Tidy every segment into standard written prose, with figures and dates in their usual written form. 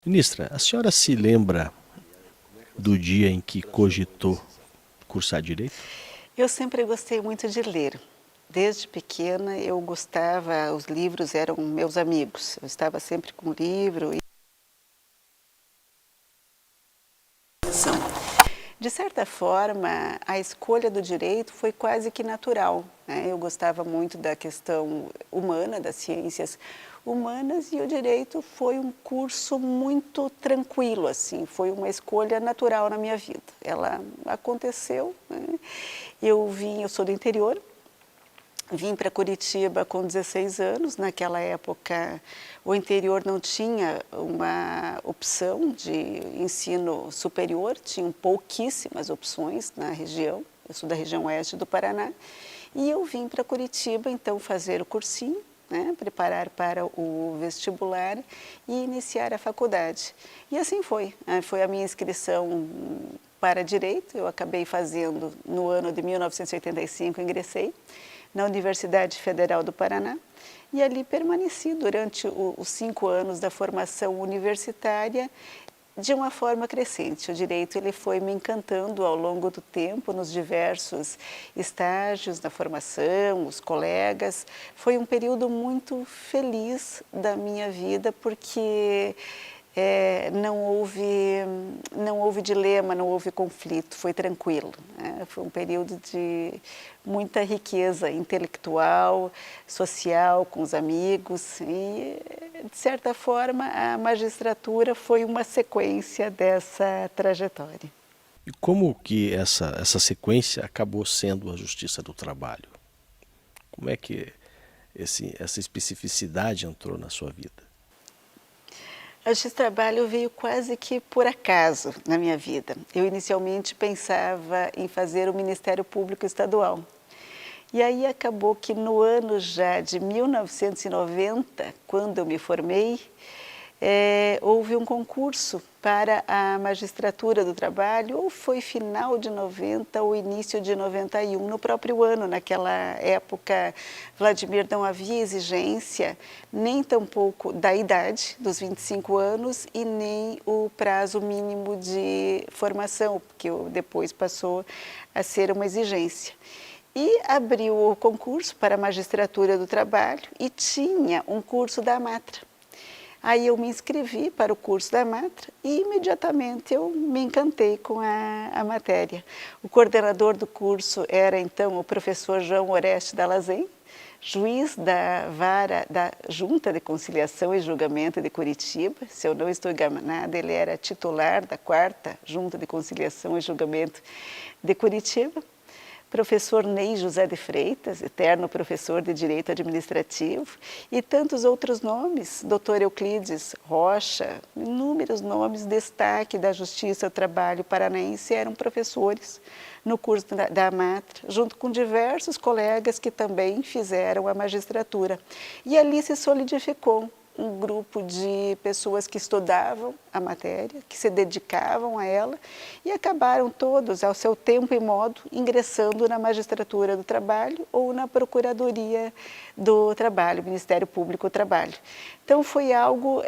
Ministra, a senhora se lembra do dia em que cogitou cursar Direito? Eu sempre gostei muito de ler. Desde pequena eu gostava, os livros eram meus amigos. Eu estava sempre com o livro. De certa forma, a escolha do direito foi quase que natural, né? Eu gostava muito da questão humana, das ciências humanas, e o direito foi um curso muito tranquilo, assim, foi uma escolha natural na minha vida. Ela aconteceu, né? Eu sou do interior. Vim para Curitiba com 16 anos, naquela época o interior não tinha uma opção de ensino superior, tinham pouquíssimas opções na região, eu sou da região oeste do Paraná, e eu vim para Curitiba então fazer o cursinho, né, preparar para o vestibular e iniciar a faculdade. E assim foi, foi a minha inscrição para Direito, eu acabei fazendo no ano de 1985, ingressei na Universidade Federal do Paraná e ali permaneci durante os 5 anos da formação universitária de uma forma crescente. O direito ele foi me encantando ao longo do tempo, nos diversos estágios da formação, os colegas. Foi um período muito feliz da minha vida, porque não houve dilema, não houve conflito, foi tranquilo, né? Foi um período de muita riqueza intelectual, social, com os amigos e, de certa forma, a magistratura foi uma sequência dessa trajetória. E como que essa sequência acabou sendo a Justiça do Trabalho? Como é que essa especificidade entrou na sua vida? A Justiça do Trabalho veio quase que por acaso na minha vida. Eu inicialmente pensava em fazer o Ministério Público Estadual. E aí acabou que no ano já de 1990, quando eu me formei, houve um concurso para a magistratura do trabalho, ou foi final de 90 ou início de 91, no próprio ano. Naquela época, Vladimir, não havia exigência nem tampouco da idade, dos 25 anos, e nem o prazo mínimo de formação, que depois passou a ser uma exigência. E abriu o concurso para a magistratura do trabalho e tinha um curso da Amatra. Aí eu me inscrevi para o curso da Amatra e imediatamente eu me encantei com a matéria. O coordenador do curso era então o professor João Oreste Dallazem, juiz da vara da Junta de Conciliação e Julgamento de Curitiba. Se eu não estou enganada, ele era titular da 4ª Junta de Conciliação e Julgamento de Curitiba. Professor Ney José de Freitas, eterno professor de Direito Administrativo, e tantos outros nomes, Dr. Euclides Rocha, inúmeros nomes, destaque da Justiça do Trabalho paranaense, eram professores no curso da Amatra, junto com diversos colegas que também fizeram a magistratura. E ali se solidificou um grupo de pessoas que estudavam a matéria, que se dedicavam a ela e acabaram todos, ao seu tempo e modo, ingressando na magistratura do trabalho ou na Procuradoria do Trabalho, Ministério Público do Trabalho. Então foi algo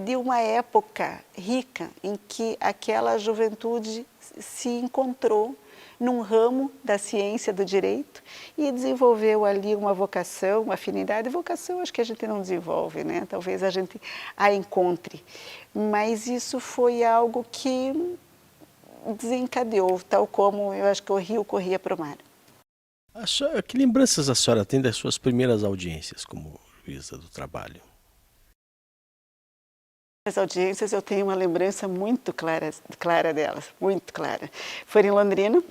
de uma época rica em que aquela juventude se encontrou num ramo da ciência do direito e desenvolveu ali uma vocação, uma afinidade. Vocação acho que a gente não desenvolve, né? Talvez a gente a encontre, mas isso foi algo que desencadeou, tal como eu acho que o rio corria para o mar. Que lembranças a senhora tem das suas primeiras audiências como juíza do trabalho? As audiências eu tenho uma lembrança muito clara delas, muito clara. Foi em Londrina.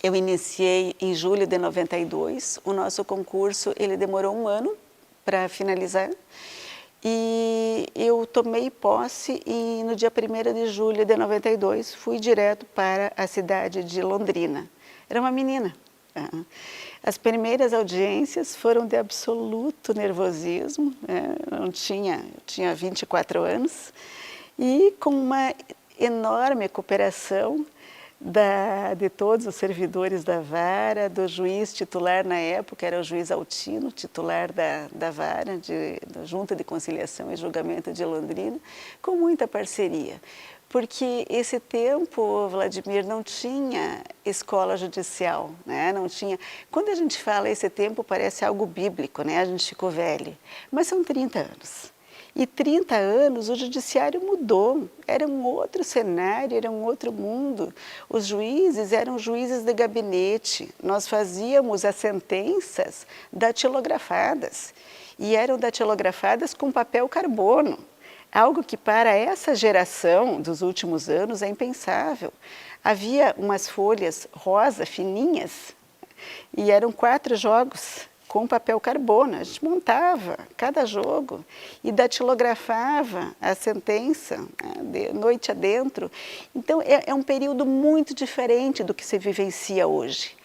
Eu iniciei em julho de 92, o nosso concurso ele demorou um ano para finalizar e eu tomei posse e no dia 1º de julho de 92 fui direto para a cidade de Londrina. Era uma menina. As primeiras audiências foram de absoluto nervosismo, eu tinha 24 anos e com uma enorme cooperação de todos os servidores da vara, do juiz titular na época, era o juiz Altino, titular da vara, da Junta de Conciliação e Julgamento de Londrina, com muita parceria. Porque esse tempo, Vladimir, não tinha escola judicial, né? Não tinha. Quando a gente fala esse tempo, parece algo bíblico, né? A gente ficou velho, mas são 30 anos. E 30 anos o judiciário mudou, era um outro cenário, era um outro mundo. Os juízes eram juízes de gabinete, nós fazíamos as sentenças datilografadas, e eram datilografadas com papel carbono, algo que para essa geração dos últimos anos é impensável. Havia umas folhas rosa fininhas, e eram 4 jogos, com papel carbono, a gente montava cada jogo e datilografava a sentença, né, noite adentro. Então, é um período muito diferente do que se vivencia hoje.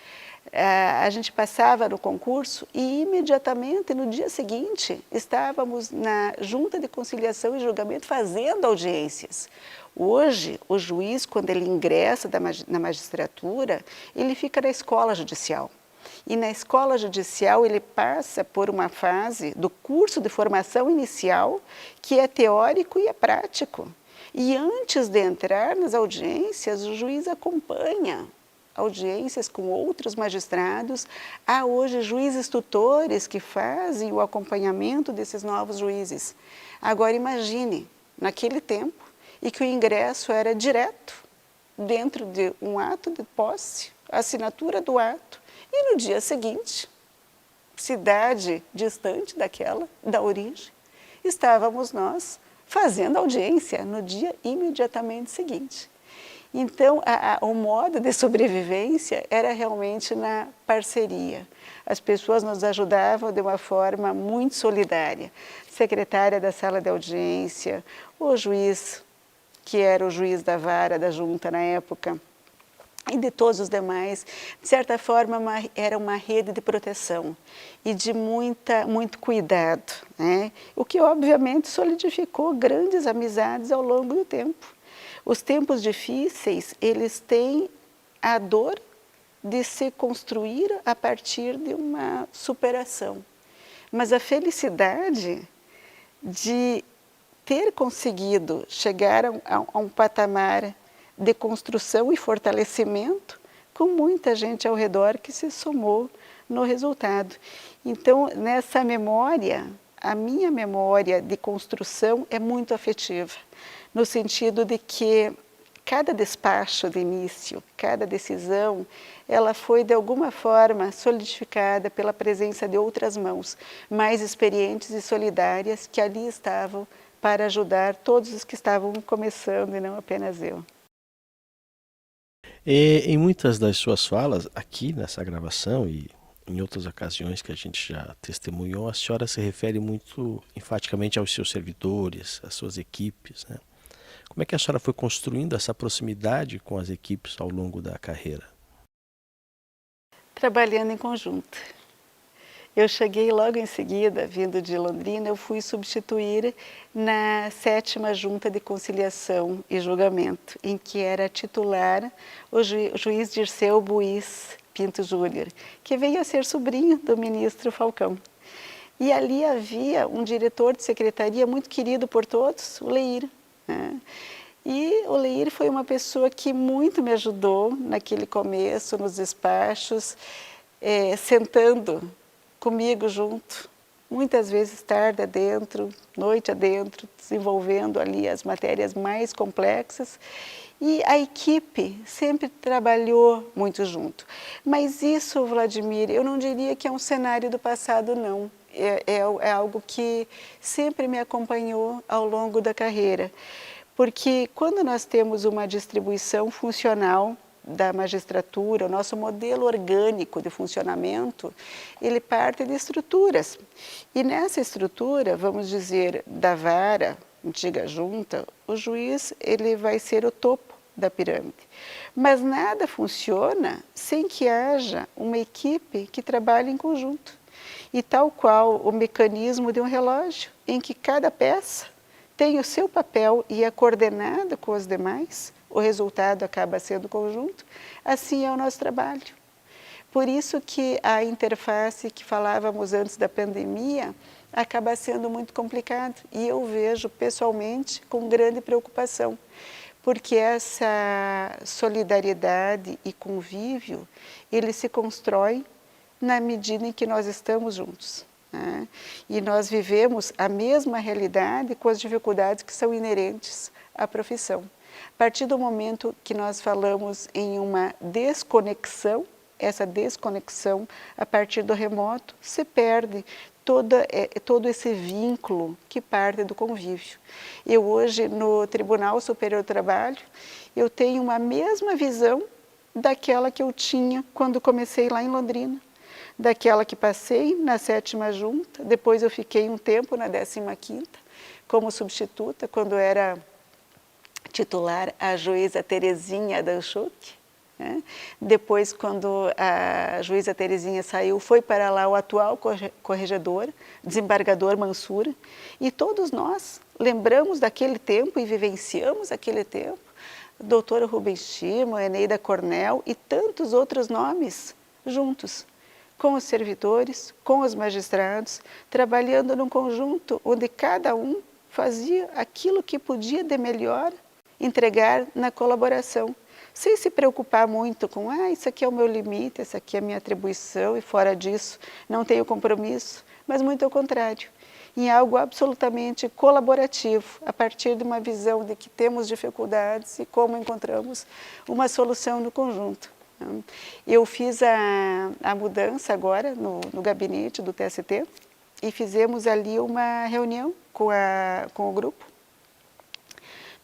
A gente passava no concurso e imediatamente, no dia seguinte, estávamos na Junta de Conciliação e Julgamento fazendo audiências. Hoje, o juiz, quando ele ingressa na magistratura, ele fica na escola judicial. E na escola judicial ele passa por uma fase do curso de formação inicial que é teórico e é prático. E antes de entrar nas audiências, o juiz acompanha audiências com outros magistrados. Há hoje juízes tutores que fazem o acompanhamento desses novos juízes. Agora imagine, naquele tempo, e que o ingresso era direto, dentro de um ato de posse, a assinatura do ato. E no dia seguinte, cidade distante daquela, da origem, estávamos nós fazendo audiência no dia imediatamente seguinte. Então, o modo de sobrevivência era realmente na parceria. As pessoas nos ajudavam de uma forma muito solidária. Secretária da sala de audiência, o juiz, que era o juiz da vara da junta na época, e de todos os demais, de certa forma, era uma rede de proteção e de muito cuidado, né? O que, obviamente, solidificou grandes amizades ao longo do tempo. Os tempos difíceis, eles têm a dor de se construir a partir de uma superação. Mas a felicidade de ter conseguido chegar a um patamar de construção e fortalecimento, com muita gente ao redor que se somou no resultado. Então, nessa memória, a minha memória de construção é muito afetiva, no sentido de que cada despacho de início, cada decisão, ela foi de alguma forma solidificada pela presença de outras mãos, mais experientes e solidárias, que ali estavam para ajudar todos os que estavam começando e não apenas eu. Em muitas das suas falas, aqui nessa gravação e em outras ocasiões que a gente já testemunhou, a senhora se refere muito enfaticamente aos seus servidores, às suas equipes, né? Como é que a senhora foi construindo essa proximidade com as equipes ao longo da carreira? Trabalhando em conjunto. Eu cheguei logo em seguida, vindo de Londrina, eu fui substituir na 7ª Junta de Conciliação e Julgamento, em que era titular o juiz Dirceu Buiz Pinto Júnior, que veio a ser sobrinho do ministro Falcão. E ali havia um diretor de secretaria muito querido por todos, o Leir, né? E o Leir foi uma pessoa que muito me ajudou naquele começo, nos despachos, sentando comigo junto, muitas vezes tarde adentro, noite adentro, desenvolvendo ali as matérias mais complexas. E a equipe sempre trabalhou muito junto. Mas isso, Vladimir, eu não diria que é um cenário do passado, não. É algo que sempre me acompanhou ao longo da carreira. Porque quando nós temos uma distribuição funcional da magistratura, o nosso modelo orgânico de funcionamento, ele parte de estruturas. E nessa estrutura, vamos dizer, da vara, antiga junta, o juiz ele vai ser o topo da pirâmide. Mas nada funciona sem que haja uma equipe que trabalhe em conjunto. E tal qual o mecanismo de um relógio, em que cada peça tem o seu papel e é coordenada com os demais, o resultado acaba sendo conjunto, assim é o nosso trabalho. Por isso que a interface que falávamos antes da pandemia acaba sendo muito complicado e eu vejo pessoalmente com grande preocupação, porque essa solidariedade e convívio, ele se constrói na medida em que nós estamos juntos, né? E nós vivemos a mesma realidade com as dificuldades que são inerentes à profissão. A partir do momento que nós falamos em uma desconexão, essa desconexão a partir do remoto, se perde todo esse vínculo que parte do convívio. Eu hoje, no Tribunal Superior do Trabalho, eu tenho uma mesma visão daquela que eu tinha quando comecei lá em Londrina, daquela que passei na 7ª Junta, depois eu fiquei um tempo na 15ª, como substituta, quando era titular a juíza Terezinha Danchuc, né? Depois, quando a juíza Terezinha saiu, foi para lá o atual corregedor, desembargador Mansura, e todos nós lembramos daquele tempo e vivenciamos aquele tempo, doutora Rubens Timo, Eneida Cornel e tantos outros nomes juntos, com os servidores, com os magistrados, trabalhando num conjunto onde cada um fazia aquilo que podia de melhor entregar na colaboração, sem se preocupar muito com, isso aqui é o meu limite, essa aqui é a minha atribuição e fora disso não tenho compromisso, mas muito ao contrário, em algo absolutamente colaborativo, a partir de uma visão de que temos dificuldades e como encontramos uma solução no conjunto. Eu fiz a mudança agora no gabinete do TST e fizemos ali uma reunião com o grupo,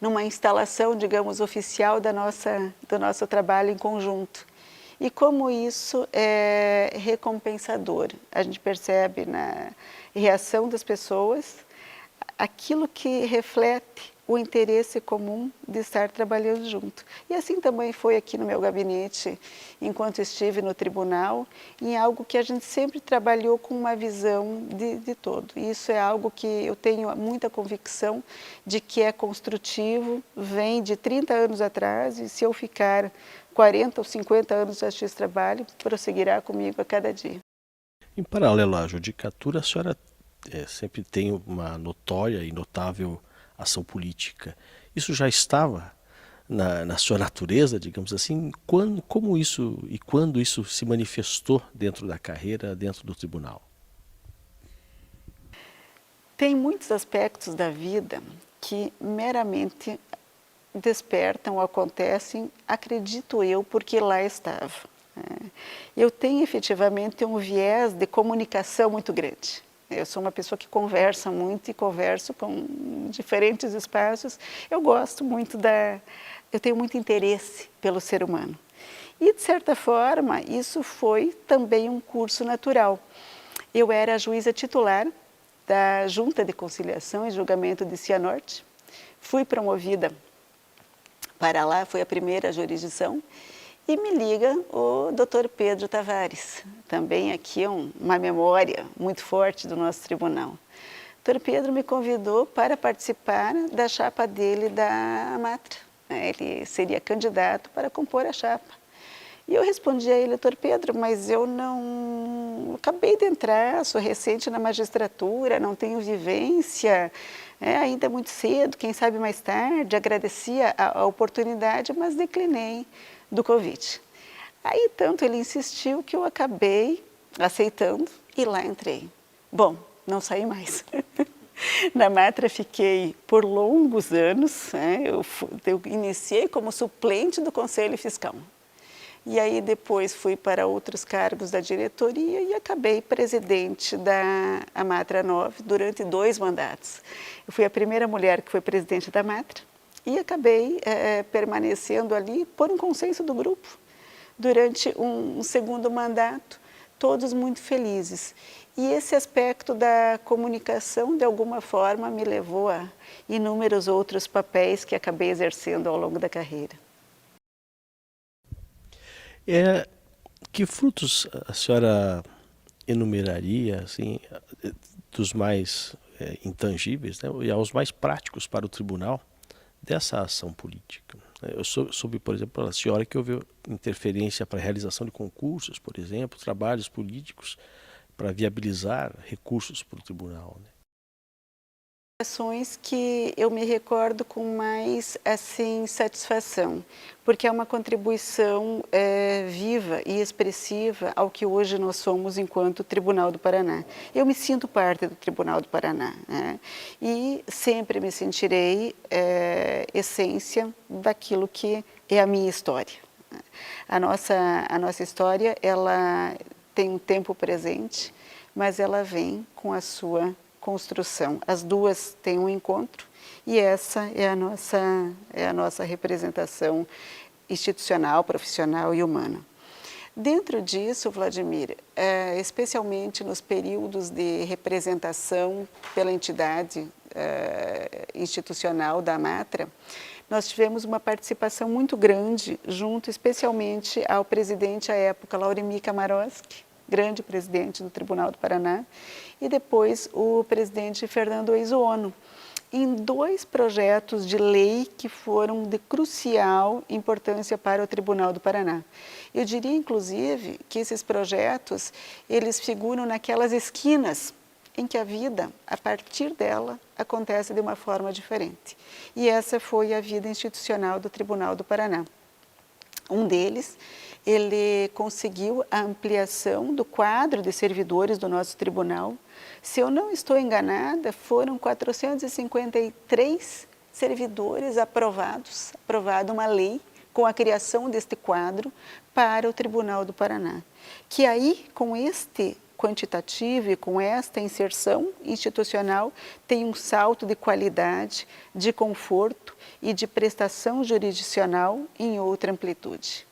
numa instalação, digamos, oficial do nosso trabalho em conjunto. E como isso é recompensador, a gente percebe na reação das pessoas aquilo que reflete o interesse comum de estar trabalhando junto. E assim também foi aqui no meu gabinete, enquanto estive no tribunal, em algo que a gente sempre trabalhou com uma visão de todo. E isso é algo que eu tenho muita convicção de que é construtivo, vem de 30 anos atrás, e se eu ficar 40 ou 50 anos neste trabalho, prosseguirá comigo a cada dia. Em paralelo à judicatura, a senhora sempre tem uma notória e notável ação política. Isso já estava na sua natureza, digamos assim? Como isso e quando isso se manifestou dentro da carreira, dentro do tribunal? Tem muitos aspectos da vida que meramente despertam ou acontecem, acredito eu, porque lá estava. Eu tenho efetivamente um viés de comunicação muito grande. Eu sou uma pessoa que conversa muito e converso com diferentes espaços. Eu gosto muito eu tenho muito interesse pelo ser humano. E, de certa forma, isso foi também um curso natural. Eu era a juíza titular da Junta de Conciliação e Julgamento de Cianorte. Fui promovida para lá, foi a primeira jurisdição. E me liga o Dr. Pedro Tavares, também aqui uma memória muito forte do nosso tribunal. O Dr. Pedro me convidou para participar da chapa dele da Amatra. Ele seria candidato para compor a chapa. E eu respondi a ele, Dr. Pedro, mas eu acabei de entrar, sou recente na magistratura, não tenho vivência, ainda é muito cedo, quem sabe mais tarde. Agradecia a oportunidade, mas declinei do convite. Aí tanto ele insistiu que eu acabei aceitando e lá entrei. Bom, não saí mais. Na Matra fiquei por longos anos, eu iniciei como suplente do Conselho Fiscal. E aí depois fui para outros cargos da diretoria e acabei presidente da Amatra 9 durante 2 mandatos. Eu fui a primeira mulher que foi presidente da Amatra e acabei permanecendo ali por um consenso do grupo durante um segundo mandato, todos muito felizes. E esse aspecto da comunicação, de alguma forma, me levou a inúmeros outros papéis que acabei exercendo ao longo da carreira. Que frutos a senhora enumeraria, assim, dos mais intangíveis, né, e aos mais práticos para o tribunal, dessa ação política? Eu soube, por exemplo, pela senhora que houve interferência para a realização de concursos, por exemplo, trabalhos políticos para viabilizar recursos para o tribunal, né? Ações que eu me recordo com mais assim satisfação, porque é uma contribuição viva e expressiva ao que hoje nós somos enquanto Tribunal do Paraná. Eu me sinto parte do Tribunal do Paraná, né? E sempre me sentirei essência daquilo que é a minha história. A nossa história, ela tem um tempo presente, mas ela vem com a sua construção. As duas têm um encontro e essa é a nossa representação institucional, profissional e humana. Dentro disso, Vladimir, especialmente nos períodos de representação pela entidade institucional da AMATRA, nós tivemos uma participação muito grande, junto especialmente ao presidente à época, Lauremir Kamarowski, grande presidente do Tribunal do Paraná, e depois o presidente Fernando Eizono, em 2 projetos de lei que foram de crucial importância para o Tribunal do Paraná. Eu diria, inclusive, que esses projetos, eles figuram naquelas esquinas em que a vida, a partir dela, acontece de uma forma diferente. E essa foi a vida institucional do Tribunal do Paraná. Um deles, ele conseguiu a ampliação do quadro de servidores do nosso tribunal. Se eu não estou enganada, foram 453 servidores aprovados, aprovada uma lei com a criação deste quadro para o Tribunal do Paraná. Que aí, com este quantitativo e com esta inserção institucional, tem um salto de qualidade, de conforto e de prestação jurisdicional em outra amplitude.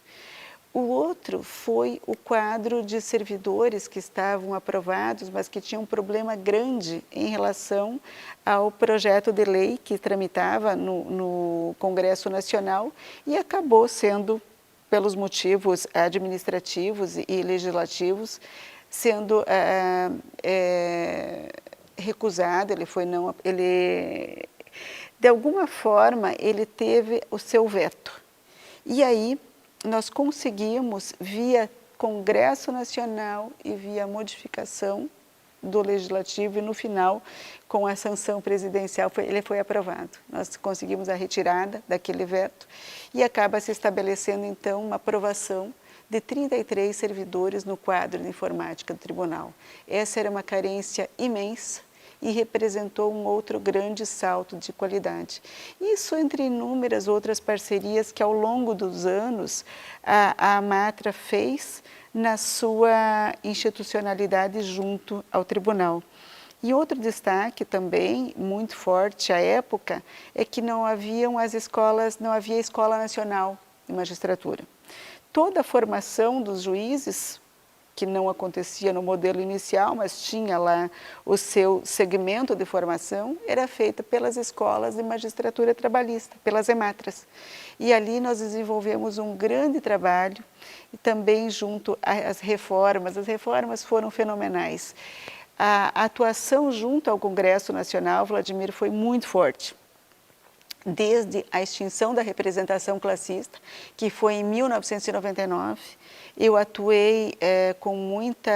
O outro foi o quadro de servidores que estavam aprovados, mas que tinham um problema grande em relação ao projeto de lei que tramitava no Congresso Nacional e acabou sendo, pelos motivos administrativos e legislativos, sendo recusado. De alguma forma, ele teve o seu veto. E aí, nós conseguimos, via Congresso Nacional e via modificação do Legislativo, e no final, com a sanção presidencial, ele foi aprovado. Nós conseguimos a retirada daquele veto e acaba se estabelecendo, então, uma aprovação de 33 servidores no quadro de informática do tribunal. Essa era uma carência imensa e representou um outro grande salto de qualidade. Isso entre inúmeras outras parcerias que ao longo dos anos a AMATRA fez na sua institucionalidade junto ao tribunal. E outro destaque também muito forte à época é que não havia Escola Nacional de Magistratura. Toda a formação dos juízes, que não acontecia no modelo inicial, mas tinha lá o seu segmento de formação, era feita pelas escolas de magistratura trabalhista, pelas EMATRAs. E ali nós desenvolvemos um grande trabalho, e também junto às reformas. As reformas foram fenomenais. A atuação junto ao Congresso Nacional, Vladimir, foi muito forte. Desde a extinção da representação classista, que foi em 1999, eu atuei com muita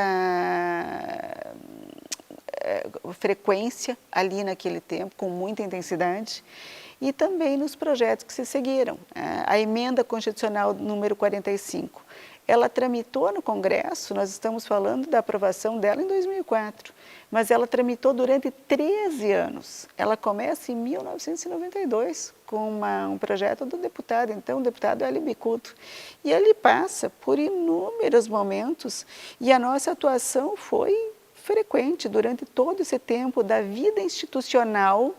frequência ali naquele tempo, com muita intensidade, e também nos projetos que se seguiram. A emenda constitucional número 45, ela tramitou no Congresso, nós estamos falando da aprovação dela em 2004, mas ela tramitou durante 13 anos. Ela começa em 1992, com um projeto do deputado, então, o deputado Hélio Bicudo. E ele passa por inúmeros momentos, e a nossa atuação foi frequente durante todo esse tempo da vida institucional.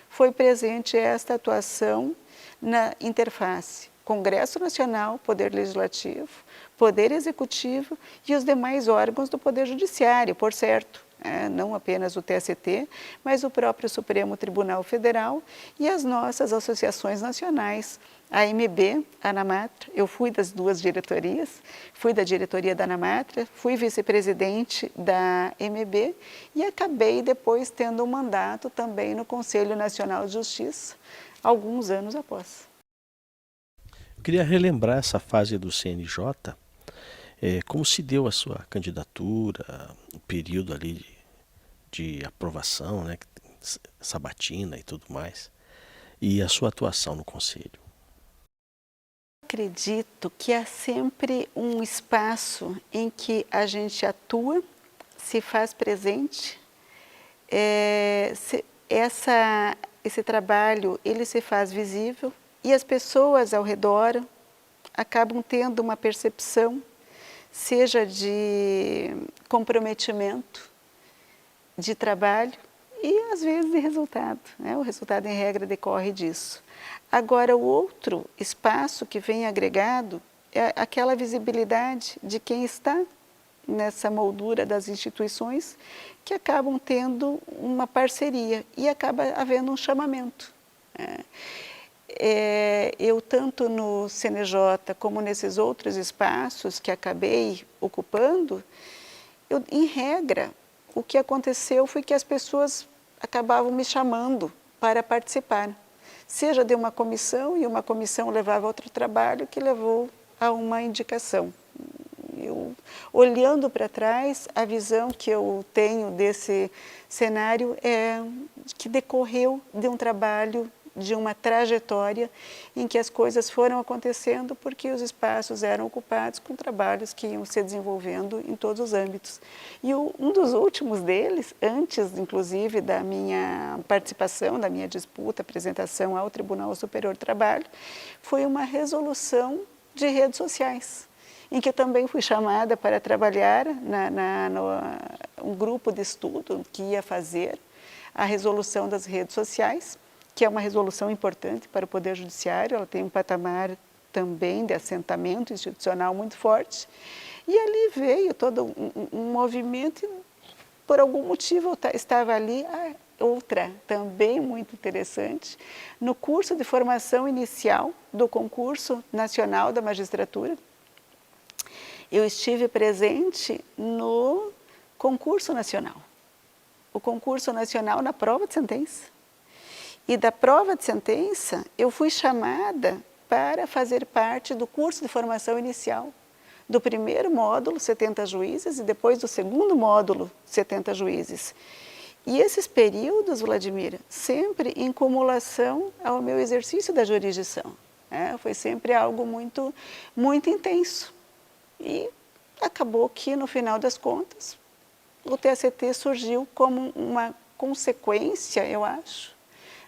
Foi presente esta atuação na interface Congresso Nacional, Poder Legislativo, Poder Executivo e os demais órgãos do Poder Judiciário, por certo. Não apenas o TST, mas o próprio Supremo Tribunal Federal e as nossas associações nacionais, a AMB, a ANAMATRA. Eu fui das 2 diretorias, fui da diretoria da ANAMATRA, fui vice-presidente da AMB e acabei depois tendo um mandato também no Conselho Nacional de Justiça, alguns anos após. queria relembrar essa fase do CNJ, como se deu a sua candidatura, o período ali de aprovação, né, sabatina e tudo mais, e a sua atuação no Conselho. Acredito que há sempre um espaço em que a gente atua, se faz presente. Esse trabalho ele se faz visível e as pessoas ao redor acabam tendo uma percepção, seja de comprometimento, de trabalho e às vezes de resultado, né? O resultado em regra decorre disso. Agora, o outro espaço que vem agregado é aquela visibilidade de quem está nessa moldura das instituições que acabam tendo uma parceria e acaba havendo um chamamento. Eu, tanto no CNJ como nesses outros espaços que acabei ocupando, em regra, o que aconteceu foi que as pessoas acabavam me chamando para participar, seja de uma comissão, e uma comissão levava a outro trabalho que levou a uma indicação. Olhando para trás, a visão que eu tenho desse cenário é que decorreu de um trabalho, de uma trajetória em que as coisas foram acontecendo porque os espaços eram ocupados com trabalhos que iam se desenvolvendo em todos os âmbitos. E um dos últimos deles, antes inclusive da minha participação, da minha disputa, apresentação ao Tribunal Superior do Trabalho, foi uma resolução de redes sociais, em que eu também fui chamada para trabalhar um grupo de estudo que ia fazer a resolução das redes sociais, que é uma resolução importante para o Poder Judiciário. Ela tem um patamar também de assentamento institucional muito forte. E ali veio todo um movimento e, por algum motivo, eu estava ali. Outra também muito interessante, no curso de formação inicial do Concurso Nacional da Magistratura, eu estive presente no concurso nacional. O concurso nacional na prova de sentença. E da prova de sentença, eu fui chamada para fazer parte do curso de formação inicial. Do primeiro módulo, 70 juízes, e depois do segundo módulo, 70 juízes. E esses períodos, Vladimir, sempre em cumulação ao meu exercício da jurisdição. Foi sempre algo muito, muito intenso. E acabou que, no final das contas, o TST surgiu como uma consequência, eu acho,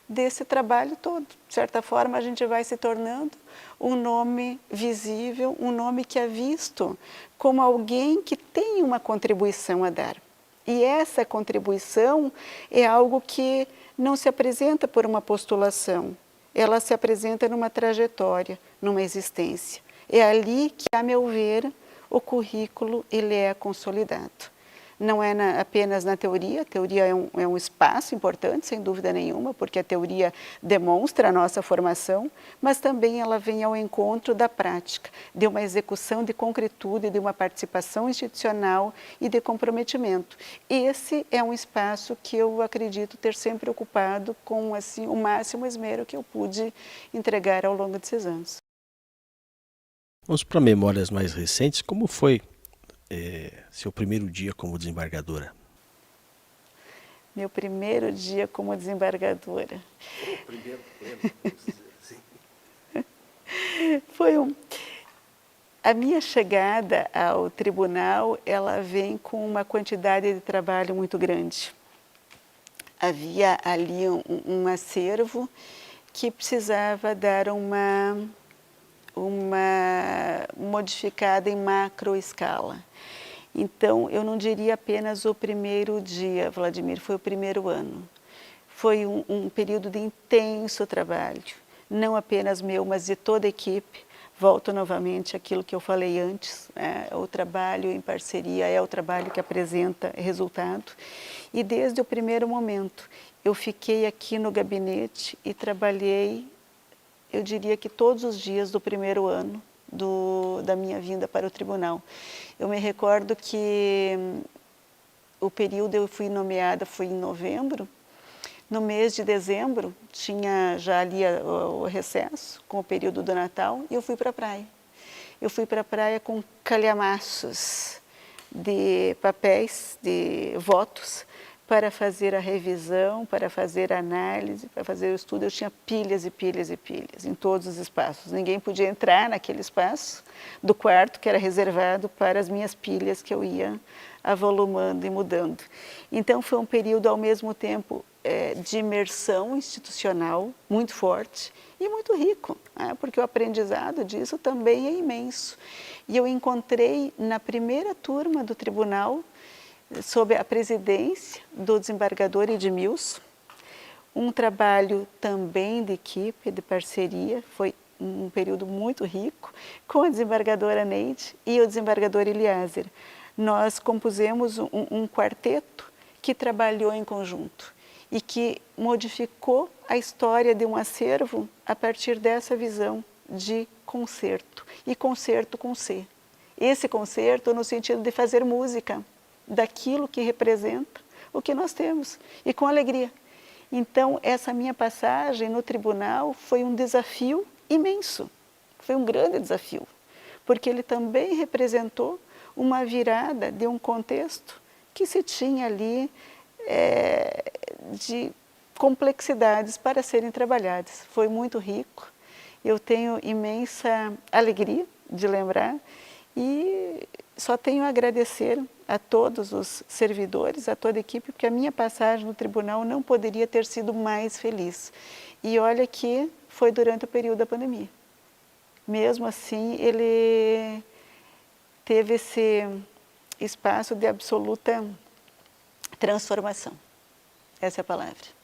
desse trabalho todo. De certa forma, a gente vai se tornando um nome visível, um nome que é visto como alguém que tem uma contribuição a dar. E essa contribuição é algo que não se apresenta por uma postulação, ela se apresenta numa trajetória, numa existência. É ali que, a meu ver, o currículo ele é consolidado. Não é apenas na teoria, a teoria é um espaço importante, sem dúvida nenhuma, porque a teoria demonstra a nossa formação, mas também ela vem ao encontro da prática, de uma execução de concretude, de uma participação institucional e de comprometimento. Esse é um espaço que eu acredito ter sempre ocupado com assim, o máximo esmero que eu pude entregar ao longo desses anos. Vamos para memórias mais recentes. Como foi seu primeiro dia como desembargadora? Meu primeiro dia como desembargadora. O primeiro, vamos dizer assim. A minha chegada ao tribunal, ela vem com uma quantidade de trabalho muito grande. Havia ali um acervo que precisava dar uma modificada em macroescala. Então, eu não diria apenas o primeiro dia, Vladimir, foi o primeiro ano. Foi um período de intenso trabalho, não apenas meu, mas de toda a equipe. Volto novamente àquilo que eu falei antes, o trabalho em parceria é o trabalho que apresenta resultado. E desde o primeiro momento, eu fiquei aqui no gabinete e trabalhei, eu diria que todos os dias do primeiro ano da minha vinda para o tribunal. Eu me recordo que o período eu fui nomeada foi em novembro. No mês de dezembro, tinha já ali o recesso, com o período do Natal, e eu fui para a praia. Eu fui para a praia com calhamaços de papéis, de votos, para fazer a revisão, para fazer a análise, para fazer o estudo. Eu tinha pilhas e pilhas e pilhas em todos os espaços. Ninguém podia entrar naquele espaço do quarto que era reservado para as minhas pilhas que eu ia avolumando e mudando. Então foi um período ao mesmo tempo de imersão institucional muito forte e muito rico, né? Porque o aprendizado disso também é imenso. E eu encontrei na primeira turma do tribunal, sob a presidência do desembargador Edmilson, um trabalho também de equipe, de parceria, foi um período muito rico, com a desembargadora Neide e o desembargador Eliezer. Nós compusemos um quarteto que trabalhou em conjunto e que modificou a história de um acervo a partir dessa visão de concerto, e concerto com C. Esse concerto no sentido de fazer música, daquilo que representa o que nós temos, e com alegria. Então, essa minha passagem no tribunal foi um desafio imenso, foi um grande desafio, porque ele também representou uma virada de um contexto que se tinha ali de complexidades para serem trabalhadas. Foi muito rico, eu tenho imensa alegria de lembrar e só tenho a agradecer a todos os servidores, a toda a equipe, porque a minha passagem no tribunal não poderia ter sido mais feliz. E olha que foi durante o período da pandemia. Mesmo assim, ele teve esse espaço de absoluta transformação. Essa é a palavra.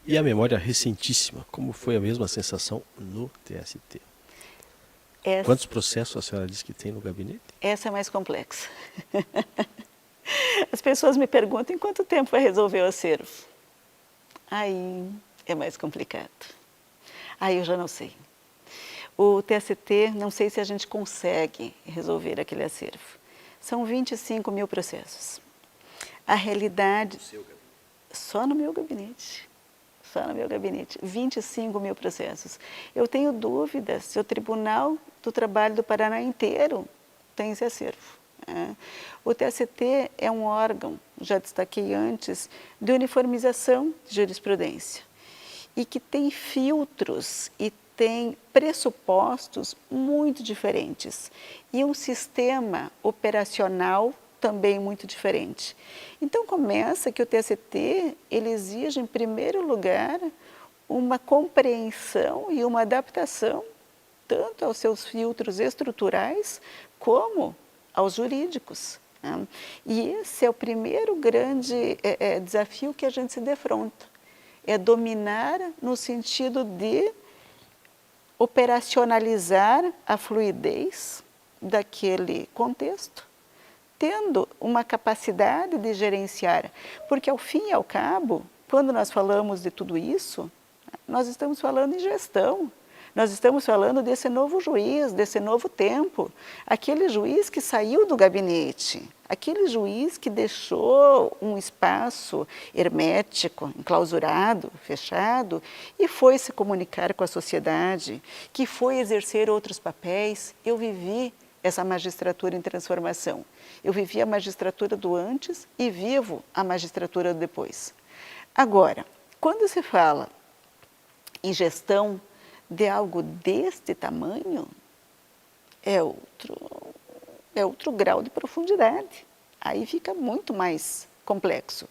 E a memória recentíssima, como foi a mesma sensação no TST? Quantos processos a senhora disse que tem no gabinete? Essa é mais complexa. As pessoas me perguntam em quanto tempo vai resolver o acervo. Aí é mais complicado. Aí eu já não sei. O TST, não sei se a gente consegue resolver aquele acervo. São 25 mil processos. A realidade... Só no meu gabinete. Só no meu gabinete. 25 mil processos. Eu tenho dúvidas se o Tribunal do Trabalho do Paraná inteiro tem esse acervo. O TST é um órgão, já destaquei antes, de uniformização de jurisprudência e que tem filtros e tem pressupostos muito diferentes e um sistema operacional também muito diferente. Então começa que o TST ele exige em primeiro lugar uma compreensão e uma adaptação tanto aos seus filtros estruturais como aos jurídicos, né? E esse é o primeiro grande desafio que a gente se defronta, é dominar no sentido de operacionalizar a fluidez daquele contexto, tendo uma capacidade de gerenciar, porque ao fim e ao cabo, quando nós falamos de tudo isso, nós estamos falando em gestão, nós estamos falando desse novo juiz, desse novo tempo, aquele juiz que saiu do gabinete, aquele juiz que deixou um espaço hermético, enclausurado, fechado, e foi se comunicar com a sociedade, que foi exercer outros papéis. Eu vivi essa magistratura em transformação. Eu vivi a magistratura do antes e vivo a magistratura do depois. Agora, quando se fala em gestão de algo deste tamanho, é outro grau de profundidade. Aí fica muito mais complexo.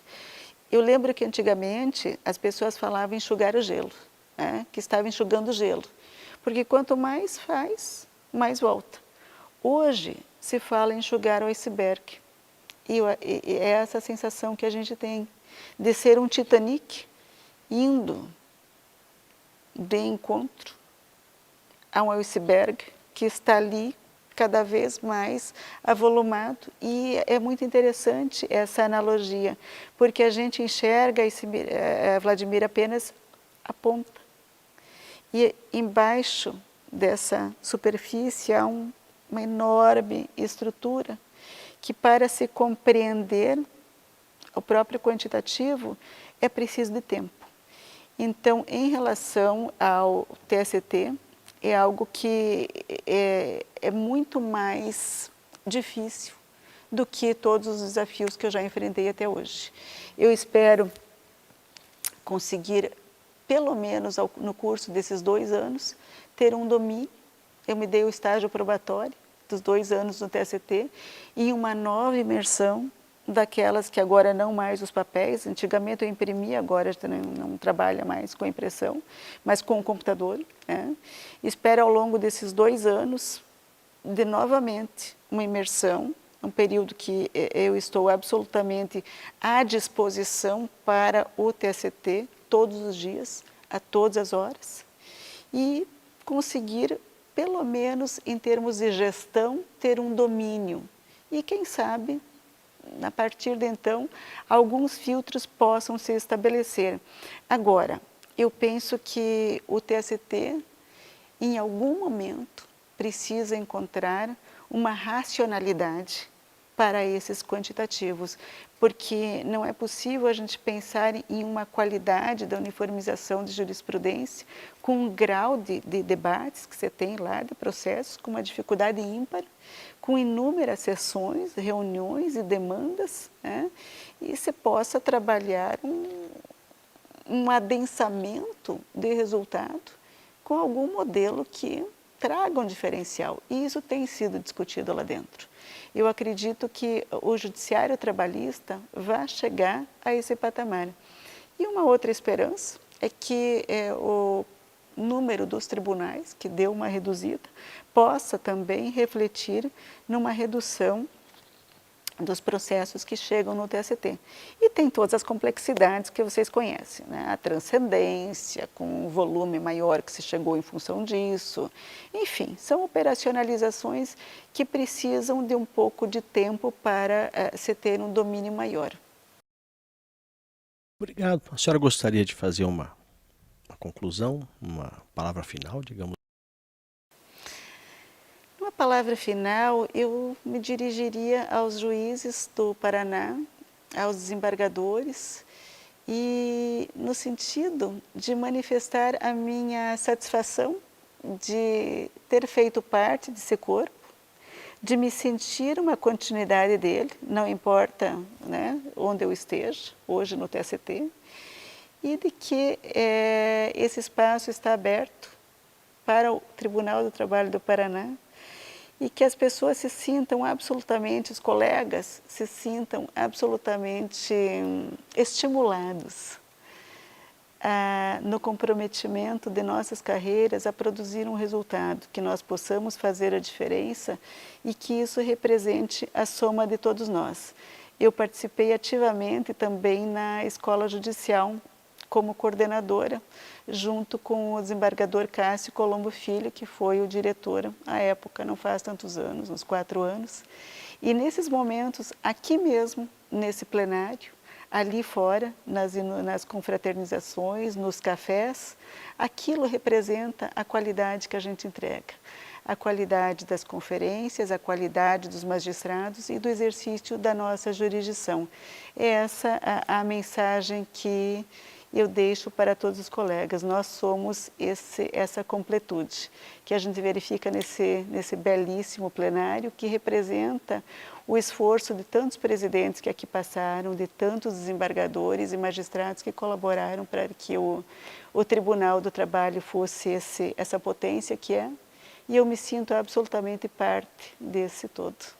Eu lembro que antigamente as pessoas falavam enxugar o gelo, né? Que estava enxugando o gelo, porque quanto mais faz, mais volta. Hoje se fala em enxugar o iceberg, e é essa sensação que a gente tem de ser um Titanic indo de encontro a um iceberg que está ali cada vez mais avolumado. E é muito interessante essa analogia, porque a gente enxerga, Vladimir, apenas a ponta. E embaixo dessa superfície há uma enorme estrutura que, para se compreender o próprio quantitativo, é preciso de tempo. Então, em relação ao TST, é algo que é muito mais difícil do que todos os desafios que eu já enfrentei até hoje. Eu espero conseguir, pelo menos no curso desses 2 anos, ter um domínio. Eu me dei o estágio probatório dos 2 anos no TST e uma nova imersão daquelas que agora não mais os papéis. Antigamente eu imprimia, agora já não trabalha mais com impressão, mas com o computador, né? Espero ao longo desses 2 anos, de novamente uma imersão, um período que eu estou absolutamente à disposição para o TST, todos os dias, a todas as horas, e conseguir, pelo menos em termos de gestão, ter um domínio. E quem sabe, a partir de então, alguns filtros possam se estabelecer. Agora, eu penso que o TST, em algum momento, precisa encontrar uma racionalidade para esses quantitativos, porque não é possível a gente pensar em uma qualidade da uniformização de jurisprudência com um grau de debates que você tem lá, de processos, com uma dificuldade ímpar, com inúmeras sessões, reuniões e demandas, né? E você possa trabalhar um adensamento de resultado com algum modelo que traga um diferencial. E isso tem sido discutido lá dentro. Eu acredito que o judiciário trabalhista vai chegar a esse patamar. E uma outra esperança é que o número dos tribunais, que deu uma reduzida, possa também refletir numa redução dos processos que chegam no TST. E tem todas as complexidades que vocês conhecem, né? A transcendência, com um volume maior que se chegou em função disso. Enfim, são operacionalizações que precisam de um pouco de tempo para se ter um domínio maior. Obrigado. A senhora gostaria de fazer uma conclusão, uma palavra final, digamos? Uma palavra final, eu me dirigiria aos juízes do Paraná, aos desembargadores, e no sentido de manifestar a minha satisfação de ter feito parte desse corpo, de me sentir uma continuidade dele, não importa, né, onde eu esteja, hoje no TST, e de que esse espaço está aberto para o Tribunal do Trabalho do Paraná, e que as pessoas se sintam absolutamente, os colegas se sintam absolutamente estimulados no comprometimento de nossas carreiras a produzir um resultado, que nós possamos fazer a diferença e que isso represente a soma de todos nós. Eu participei ativamente também na Escola Judicial, como coordenadora, junto com o desembargador Cássio Colombo Filho, que foi o diretor à época, não faz tantos anos, uns 4 anos. E nesses momentos, aqui mesmo, nesse plenário, ali fora, nas confraternizações, nos cafés, aquilo representa a qualidade que a gente entrega. A qualidade das conferências, a qualidade dos magistrados e do exercício da nossa jurisdição. É essa a mensagem que eu deixo para todos os colegas. Nós somos essa completude que a gente verifica nesse belíssimo plenário, que representa o esforço de tantos presidentes que aqui passaram, de tantos desembargadores e magistrados que colaboraram para que o Tribunal do Trabalho fosse essa potência que é, e eu me sinto absolutamente parte desse todo.